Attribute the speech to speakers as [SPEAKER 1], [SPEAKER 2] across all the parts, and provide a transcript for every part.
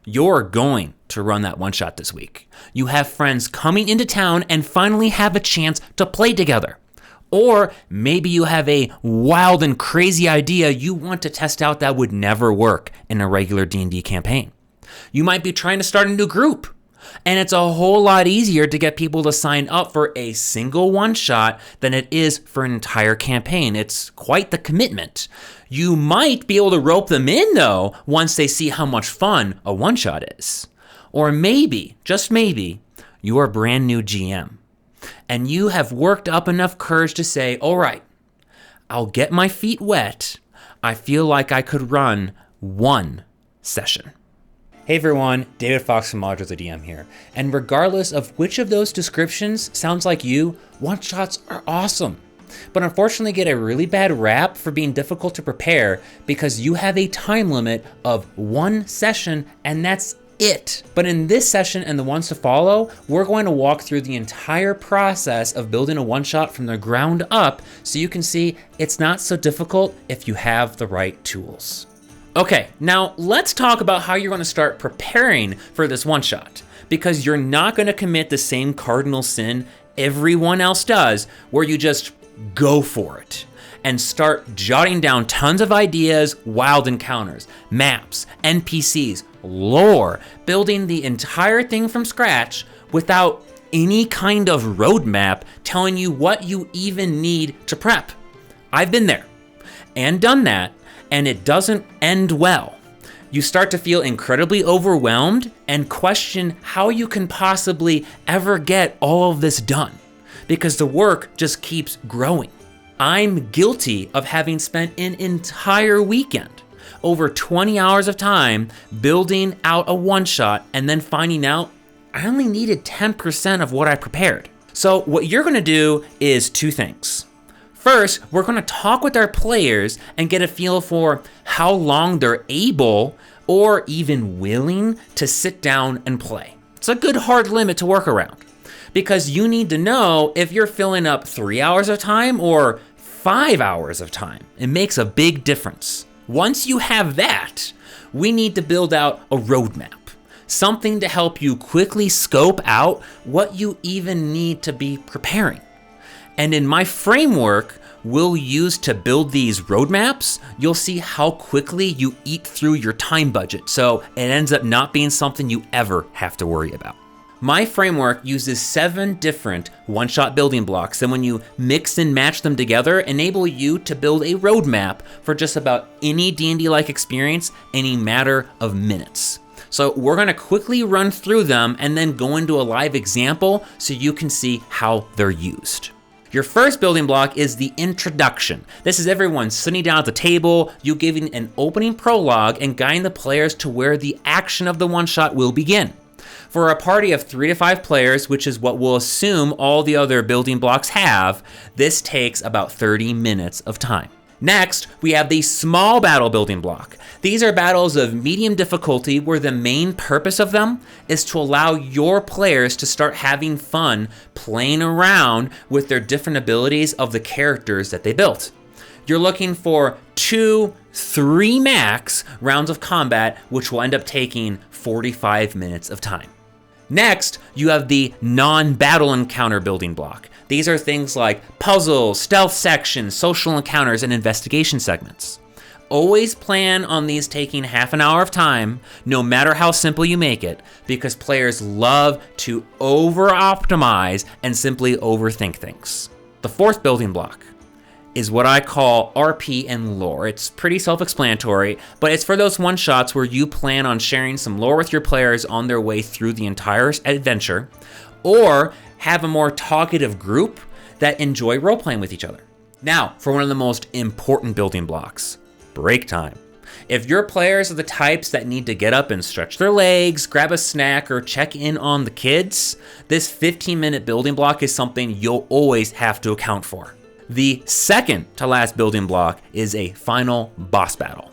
[SPEAKER 1] You're going to run that one shot this week. You have friends coming into town and finally have a chance to play together. Or maybe you have a wild and crazy idea you want to test out that would never work in a regular D&D campaign. You might be trying to start a new group, and it's a whole lot easier to get people to sign up for a single one-shot than it is for an entire campaign. It's quite the commitment. You might be able to rope them in, though, once they see how much fun a one-shot is. Or maybe, just maybe, you're a brand new GM, and you have worked up enough courage to say, all right, I'll get my feet wet. I feel like I could run one session. Hey everyone, David Fox from Modular the DM here. And regardless of which of those descriptions sounds like you, one-shots are awesome. But unfortunately get a really bad rap for being difficult to prepare because you have a time limit of one session and that's it. But in this session and the ones to follow, we're going to walk through the entire process of building a one-shot from the ground up so you can see it's not so difficult if you have the right tools. Okay, now let's talk about how you're going to start preparing for this one-shot, because you're not going to commit the same cardinal sin everyone else does, where you just go for it and start jotting down tons of ideas, wild encounters, maps, NPCs, lore, building the entire thing from scratch without any kind of roadmap telling you what you even need to prep. I've been there and done that, and it doesn't end well. You start to feel incredibly overwhelmed and question how you can possibly ever get all of this done, because the work just keeps growing. I'm guilty of having spent an entire weekend, over 20 hours of time, building out a one-shot and then finding out I only needed 10% of what I prepared. So what you're gonna do is two things. First, we're going to talk with our players and get a feel for how long they're able or even willing to sit down and play. It's a good hard limit to work around, because you need to know if you're filling up 3 hours of time or 5 hours of time. It makes a big difference. Once you have that, we need to build out a roadmap, something to help you quickly scope out what you even need to be preparing. And in my framework we'll use to build these roadmaps, you'll see how quickly you eat through your time budget, so it ends up not being something you ever have to worry about. My framework uses 7 different one-shot building blocks, and when you mix and match them together, enable you to build a roadmap for just about any D&D-like experience in a matter of minutes. So we're gonna quickly run through them and then go into a live example so you can see how they're used. Your first building block is the introduction. This is everyone sitting down at the table, you giving an opening prologue and guiding the players to where the action of the one-shot will begin. For a party of 3 to 5 players, which is what we'll assume all the other building blocks have, this takes about 30 minutes of time. Next, we have the small battle building block. These are battles of medium difficulty where the main purpose of them is to allow your players to start having fun playing around with their different abilities of the characters that they built. You're looking for 2-3 max rounds of combat, which will end up taking 45 minutes of time. Next, you have the non-battle encounter building block. These are things like puzzles, stealth sections, social encounters, and investigation segments. Always plan on these taking half an hour of time, no matter how simple you make it, because players love to over-optimize and simply overthink things. The fourth building block is what I call RP and lore. It's pretty self-explanatory, but it's for those one-shots where you plan on sharing some lore with your players on their way through the entire adventure, or have a more talkative group that enjoy role-playing with each other. Now, for one of the most important building blocks, break time. If your players are the types that need to get up and stretch their legs, grab a snack, or check in on the kids, this 15-minute building block is something you'll always have to account for. The second to last building block is a final boss battle.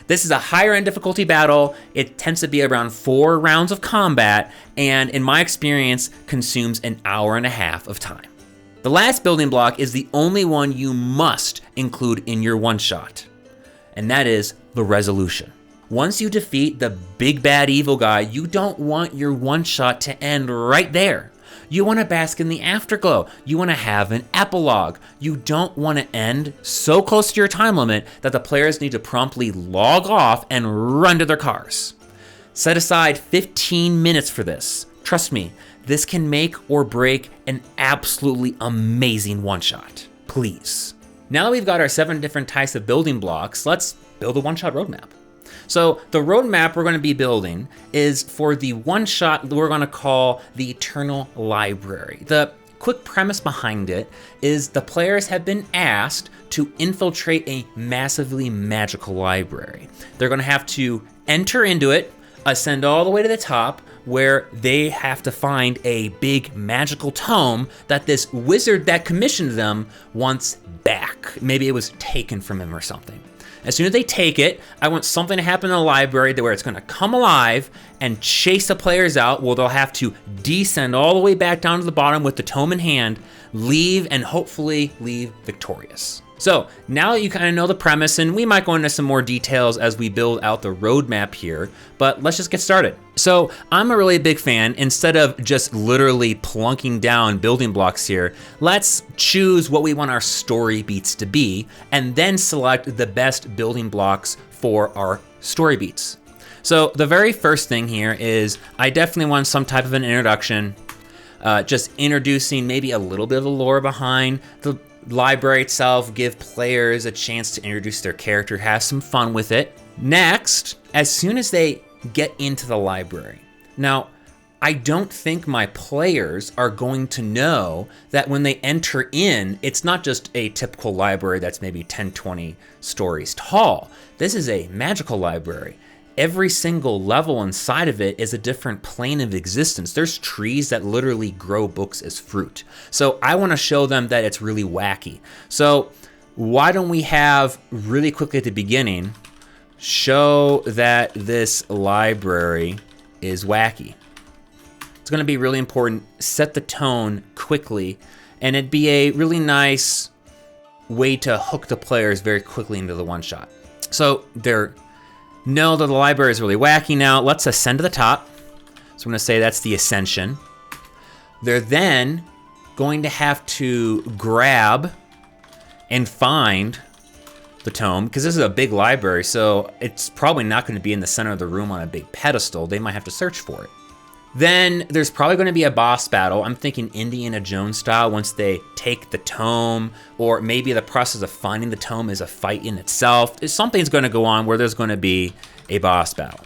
[SPEAKER 1] This is a higher end difficulty battle. It tends to be around 4 rounds of combat, and in my experience, consumes an hour and a half of time. The last building block is the only one you must include in your one-shot, and that is the resolution. Once you defeat the big bad evil guy, you don't want your one-shot to end right there. You want to bask in the afterglow. You want to have an epilogue. You don't want to end so close to your time limit that the players need to promptly log off and run to their cars. Set aside 15 minutes for this. Trust me, this can make or break an absolutely amazing one-shot. Please. Now that we've got our 7 different types of building blocks, let's build a one-shot roadmap. So the roadmap we're going to be building is for the one-shot we're going to call the Eternal Library. The quick premise behind it is the players have been asked to infiltrate a massively magical library. They're going to have to enter into it, ascend all the way to the top, where they have to find a big magical tome that this wizard that commissioned them wants back. Maybe it was taken from him or something. As soon as they take it, I want something to happen in the library where it's going to come alive and chase the players out, where they'll have to descend all the way back down to the bottom with the tome in hand, leave, and hopefully leave victorious. So now that you kind of know the premise, and we might go into some more details as we build out the roadmap here, but let's just get started. So I'm a really big fan, instead of just literally plunking down building blocks here, let's choose what we want our story beats to be, and then select the best building blocks for our story beats. So the very first thing here is I definitely want some type of an introduction, just introducing maybe a little bit of the lore behind the library itself, give players a chance to introduce their character, have some fun with it. Next, as soon as they get into the library. Now, I don't think my players are going to know that when they enter in, it's not just a typical library that's maybe 10, 20 stories tall. This is a magical library. Every single level inside of it is a different plane of existence. There's trees that literally grow books as fruit. So I want to show them that it's really wacky. So why don't we have, really quickly at the beginning, show that this library is wacky. It's going to be really important. Set the tone quickly, and it'd be a really nice way to hook the players very quickly into the one shot. So they're know that the library is really wacky now. Let's ascend to the top. So I'm going to say that's the ascension. They're then going to have to grab and find the tome, because this is a big library, so it's probably not going to be in the center of the room on a big pedestal. They might have to search for it. Then there's probably going to be a boss battle. I'm thinking Indiana Jones style once they take the tome, or maybe the process of finding the tome is a fight in itself. Something's going to go on where there's going to be a boss battle.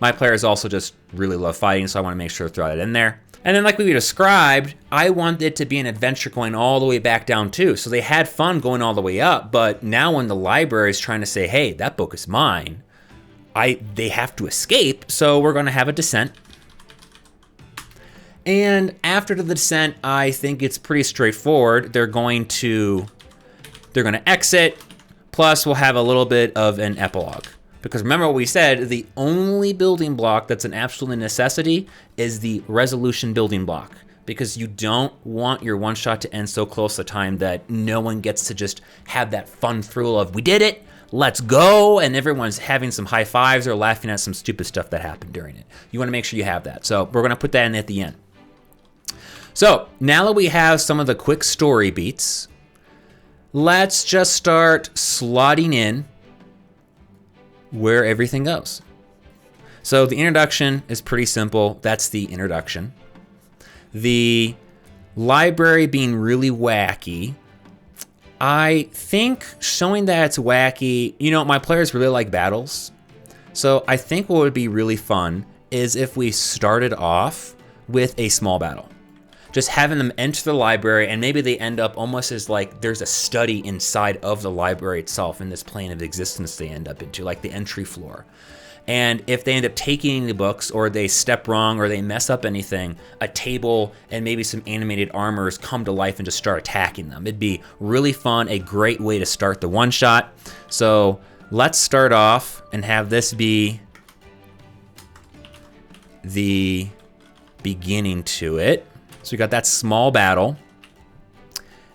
[SPEAKER 1] My players also just really love fighting, so I want to make sure to throw that in there. And then like we described, I want it to be an adventure going all the way back down too. So they had fun going all the way up, but now when the library is trying to say, hey, that book is mine, they have to escape, so we're going to have a descent. And after the descent, I think it's pretty straightforward. They're going to exit, plus we'll have a little bit of an epilogue. Because remember what we said, the only building block that's an absolute necessity is the resolution building block. Because you don't want your one shot to end so close to time that no one gets to just have that fun thrill of, we did it, let's go, and everyone's having some high fives or laughing at some stupid stuff that happened during it. You want to make sure you have that. So we're going to put that in at the end. So now that we have some of the quick story beats, let's just start slotting in where everything goes. So the introduction is pretty simple. That's the introduction. The library being really wacky, I think showing that it's wacky, my players really like battles. So I think what would be really fun is if we started off with a small battle. Just having them enter the library, and maybe they end up almost as like there's a study inside of the library itself in this plane of existence they end up into, like the entry floor. And if they end up taking the books, or they step wrong, or they mess up anything, a table and maybe some animated armors come to life and just start attacking them. It'd be really fun, a great way to start the one shot. So let's start off and have this be the beginning to it. So we got that small battle.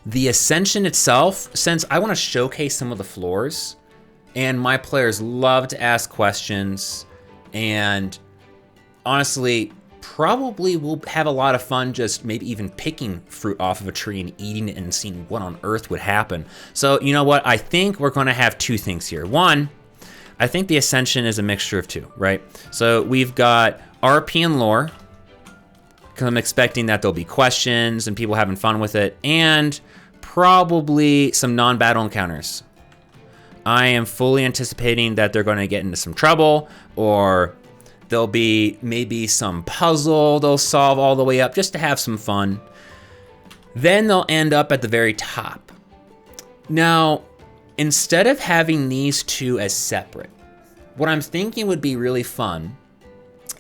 [SPEAKER 1] The ascension itself, since I want to showcase some of the floors, And my players love to ask questions, and honestly, probably will have a lot of fun just maybe even picking fruit off of a tree and eating it and seeing what on earth would happen. So you know what? I think we're going to have two things here. One, I think the Ascension is a mixture of two, right? So we've got RP and lore, because I'm expecting that there'll be questions and people having fun with it, and probably some non-battle encounters. I am fully anticipating that they're going to get into some trouble, or there'll be maybe some puzzle they'll solve all the way up just to have some fun. Then they'll end up at the very top. Now, instead of having these two as separate, what I'm thinking would be really fun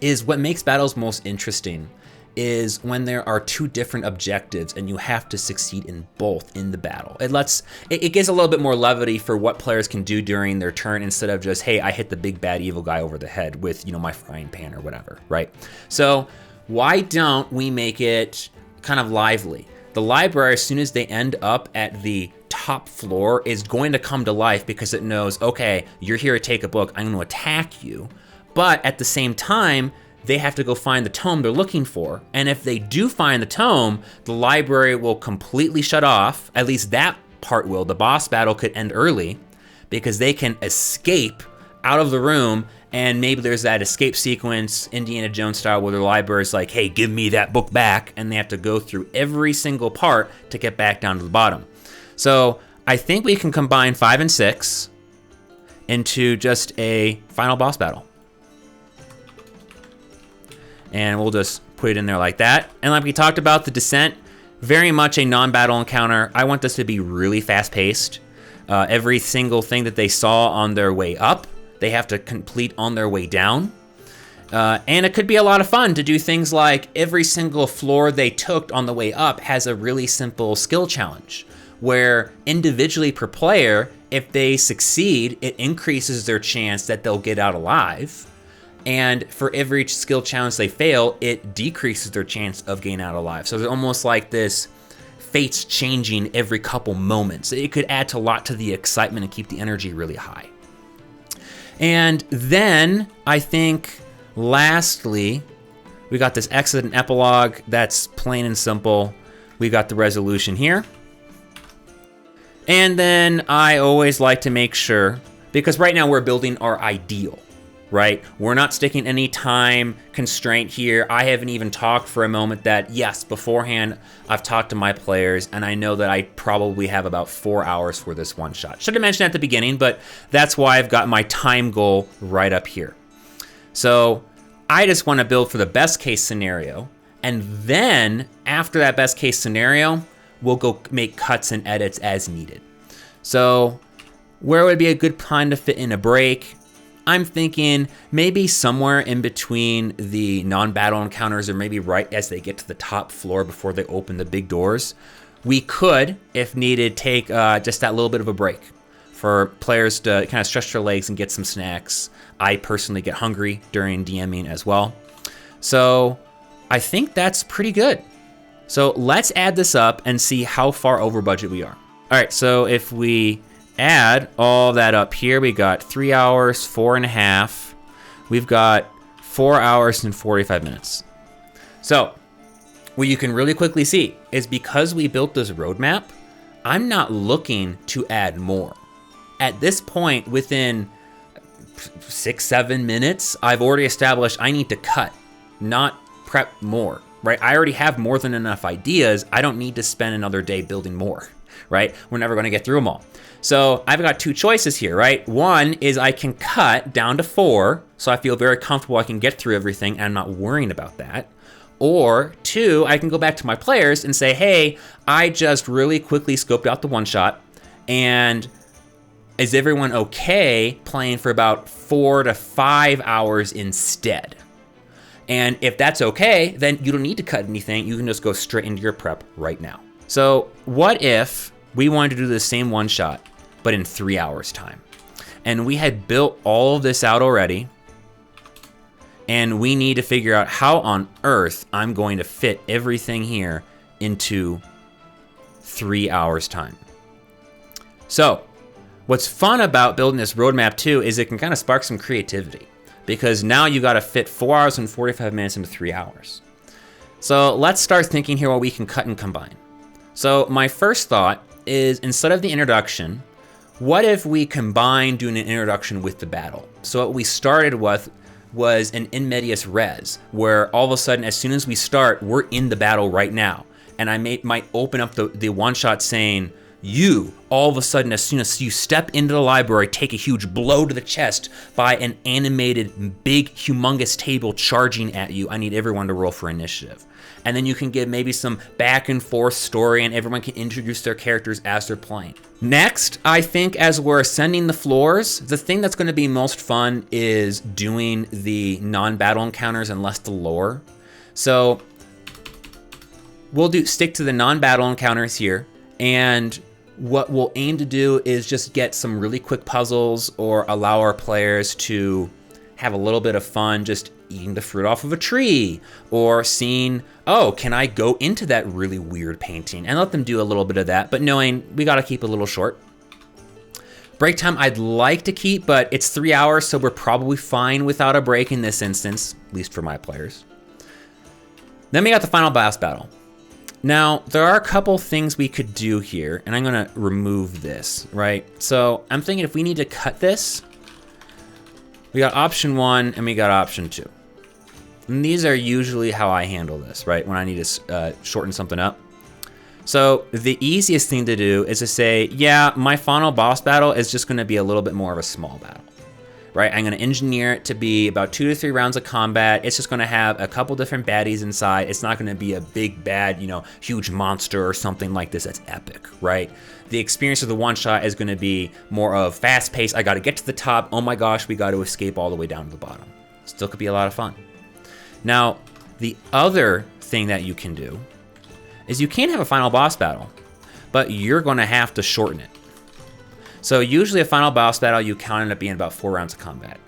[SPEAKER 1] is what makes battles most interesting is when there are two different objectives and you have to succeed in both in the battle. It gives a little bit more levity for what players can do during their turn instead of just, hey, I hit the big bad evil guy over the head with, my frying pan or whatever, right? So why don't we make it kind of lively? The library, as soon as they end up at the top floor, is going to come to life because it knows, okay, you're here to take a book, I'm going to attack you. But at the same time, they have to go find the tome they're looking for. And if they do find the tome, the library will completely shut off. At least that part will. The boss battle could end early because they can escape out of the room, and maybe there's that escape sequence, Indiana Jones style, where the library's like, hey, give me that book back, and they have to go through every single part to get back down to the bottom. So I think we can combine 5 and 6 into just a final boss battle. And we'll just put it in there like that. And like we talked about, the Descent, very much a non-battle encounter. I want this to be really fast-paced. Every single thing that they saw on their way up, they have to complete on their way down. And it could be a lot of fun to do things like every single floor they took on the way up has a really simple skill challenge, where individually per player, if they succeed, it increases their chance that they'll get out alive. And for every skill challenge they fail, it decreases their chance of getting out alive. So it's almost like this fates changing every couple moments. It could add a lot to the excitement and keep the energy really high. And then I think lastly, we got this exit and epilogue. That's plain and simple. We got the resolution here. And then I always like to make sure, because right now we're building our ideal, right? We're not sticking any time constraint here. I haven't even talked for a moment that, yes, beforehand, I've talked to my players, and I know that I probably have about 4 hours for this one shot. Should have mentioned at the beginning, but that's why I've got my time goal right up here. So I just want to build for the best case scenario, and then after that best case scenario, we'll go make cuts and edits as needed. So where would be a good time to fit in a break? I'm thinking maybe somewhere in between the non-battle encounters, or maybe right as they get to the top floor before they open the big doors. We could, if needed, take just that little bit of a break for players to kind of stretch their legs and get some snacks. I personally get hungry during DMing as well. So I think that's pretty good. So let's add this up and see how far over budget we are. All right, so if we add all that up here, we got 3 hours, 4.5. We've got 4 hours and 45 minutes. So what you can really quickly see is because we built this roadmap, I'm not looking to add more. At this point, within 6-7 minutes, I've already established I need to cut, not prep more, right? I already have more than enough ideas. I don't need to spend another day building more, right? We're never going to get through them all. So I've got two choices here, right? One is I can cut down to 4, so I feel very comfortable I can get through everything and I'm not worrying about that. Or 2, I can go back to my players and say, hey, I just really quickly scoped out the one shot, and is everyone okay playing for about 4 to 5 hours instead? And if that's okay, then you don't need to cut anything. You can just go straight into your prep right now. So what if we wanted to do the same one shot, but in 3 hours time? And we had built all of this out already, and we need to figure out how on earth I'm going to fit everything here into 3 hours time. So What's fun about building this roadmap too is it can kind of spark some creativity, because now you got to fit 4 hours and 45 minutes into 3 hours. So let's start thinking here what we can cut and combine. So my first thought is, instead of the introduction, what if we combine doing an introduction with the battle? So what we started with was an in medias res, where all of a sudden, as soon as we start, we're in the battle right now. And I might open up the one shot saying, you, all of a sudden, as soon as you step into the library, take a huge blow to the chest by an animated, big, humongous table charging at you. I need everyone to roll for initiative. And then you can give maybe some back and forth story, and everyone can introduce their characters as they're playing. Next, I think as we're ascending the floors, the thing that's going to be most fun is doing the non-battle encounters and less the lore. So we'll stick to the non-battle encounters here, and what we'll aim to do is just get some really quick puzzles or allow our players to have a little bit of fun just eating the fruit off of a tree, or seeing, oh, can I go into that really weird painting, and let them do a little bit of that, but knowing we got to keep a little short. Break time I'd like to keep, but it's 3 hours, so we're probably fine without a break in this instance, at least for my players. Then we got the final boss battle. Now, there are a couple things we could do here, and I'm gonna remove this, right? So I'm thinking if we need to cut this, we got option 1 and we got option 2. And these are usually how I handle this, right? When I need to shorten something up. So the easiest thing to do is to say, yeah, my final boss battle is just gonna be a little bit more of a small battle, right? I'm gonna engineer it to be about 2 to 3 rounds of combat. It's just gonna have a couple different baddies inside. It's not gonna be a big bad, huge monster or something like this that's epic, right? The experience of the one shot is gonna be more of fast paced. I gotta get to the top. Oh my gosh, we gotta escape all the way down to the bottom. Still could be a lot of fun. Now, the other thing that you can do is you can have a final boss battle, but you're gonna have to shorten it. So usually a final boss battle, you count it up being about 4 rounds of combat.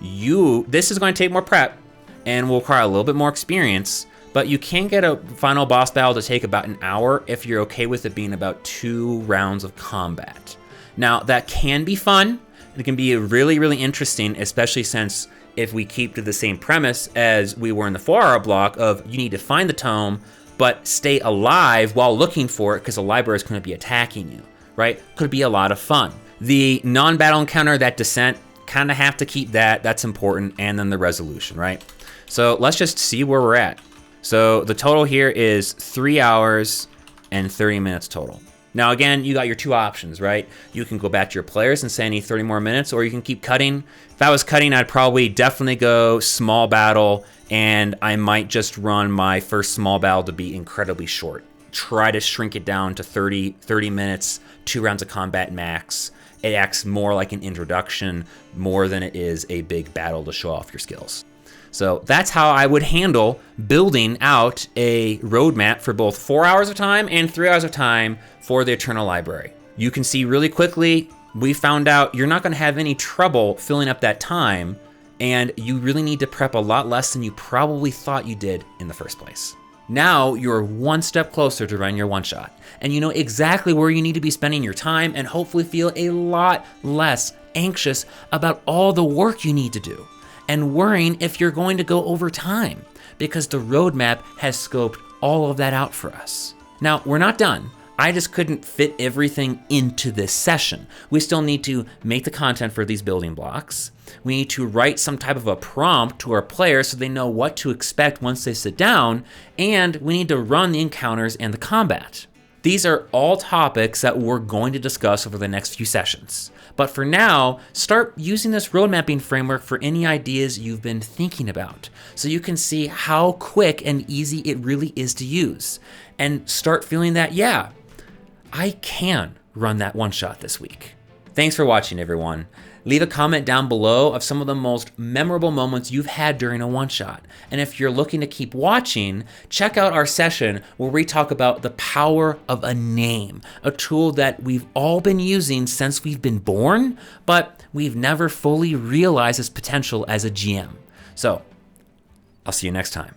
[SPEAKER 1] This is going to take more prep and will require a little bit more experience, but you can get a final boss battle to take about an hour if you're okay with it being about 2 rounds of combat. Now that can be fun. It can be really, really interesting, especially since if we keep to the same premise as we were in the 4-hour block of you need to find the tome, but stay alive while looking for it because the library is going to be attacking you, right? Could be a lot of fun. The non-battle encounter, that descent, kind of have to keep that. That's important. And then the resolution, right? So let's just see where we're at. So the total here is 3 hours and 30 minutes total. Now, again, you got your 2 options, right? You can go back to your players and say I need 30 more minutes, or you can keep cutting. If I was cutting, I'd probably definitely go small battle, and I might just run my first small battle to be incredibly short. Try to shrink it down to 30 minutes, 2 rounds of combat max. It acts more like an introduction more than it is a big battle to show off your skills. So that's how I would handle building out a roadmap for both 4 hours of time and 3 hours of time for the Eternal Library. You can see really quickly, we found out you're not going to have any trouble filling up that time, and you really need to prep a lot less than you probably thought you did in the first place. Now you're one step closer to running your one shot, and you know exactly where you need to be spending your time and hopefully feel a lot less anxious about all the work you need to do and worrying if you're going to go over time, because the roadmap has scoped all of that out for us. Now, we're not done. I just couldn't fit everything into this session. We still need to make the content for these building blocks. We need to write some type of a prompt to our players so they know what to expect once they sit down, and we need to run the encounters and the combat. These are all topics that we're going to discuss over the next few sessions. But for now, start using this road mapping framework for any ideas you've been thinking about, so you can see how quick and easy it really is to use, and start feeling that, yeah, I can run that one shot this week. Thanks for watching, everyone. Leave a comment down below of some of the most memorable moments you've had during a one shot. And if you're looking to keep watching, check out our session where we talk about the power of a name, a tool that we've all been using since we've been born, but we've never fully realized its potential as a GM. So I'll see you next time.